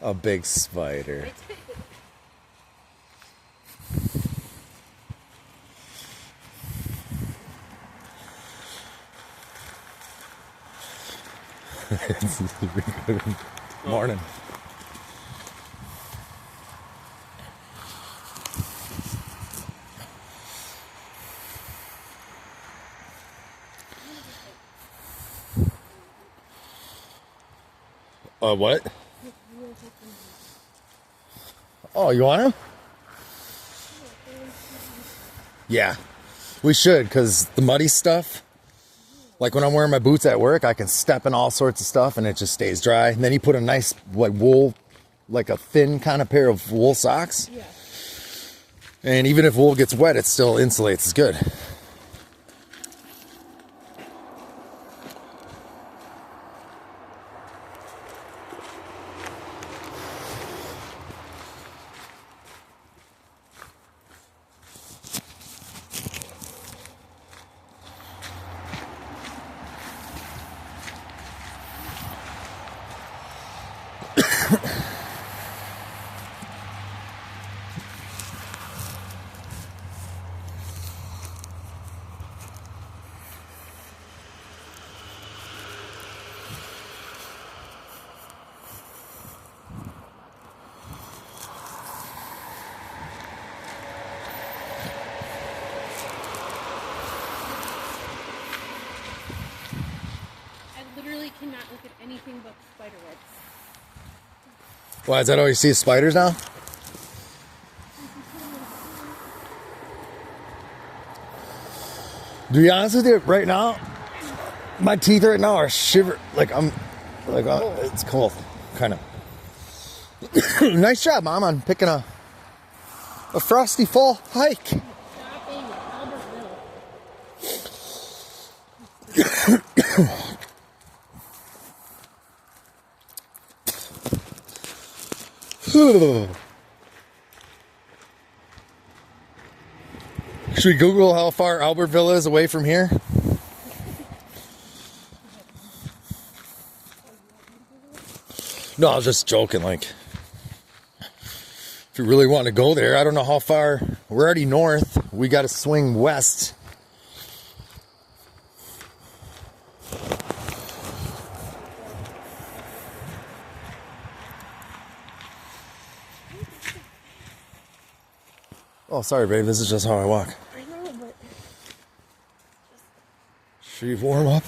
A big spider. Morning. What? Oh, you want him? Yeah, we should, because the muddy stuff, like when I'm wearing my boots at work, I can step in all sorts of stuff and it just stays dry. And then you put a nice, like, wool, like a thin kind of pair of wool socks. Yeah. And even if wool gets wet, it still insulates. It's good. Cannot look at anything but spider webs. Why, is that all you see is spiders now? To be honest with you, right now, my teeth right now are shiver. It's cold, kind of. Nice job, Mom, on picking a frosty fall hike. Stopping Albertville. Should we Google how far Albertville is away from here? No, I was just joking. Like, if you really want to go there, I don't know how far. We're already north. We got to swing west. Oh, sorry, babe. This is just how I walk. I know, but Should we warm up?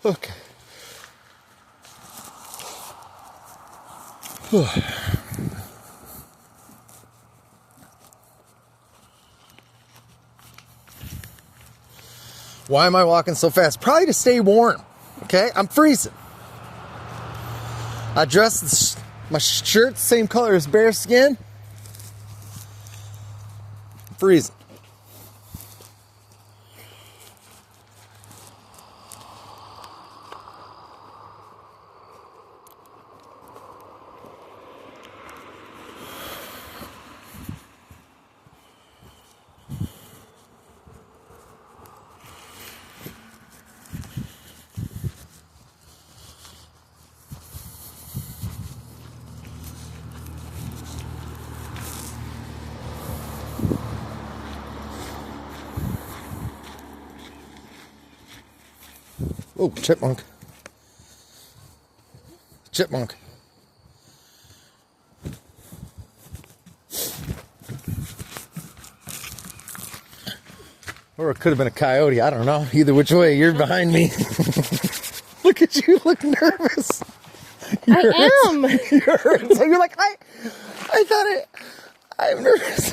Okay. Why am I walking so fast? Probably to stay warm. Okay, I'm freezing. I dressed my shirt same color as bare skin. I'm freezing. Oh, chipmunk. Chipmunk. Or it could have been a coyote. I don't know. Either which way, you're behind me. Look at you. Look nervous. I am. You're so you're like, I thought it. I'm nervous.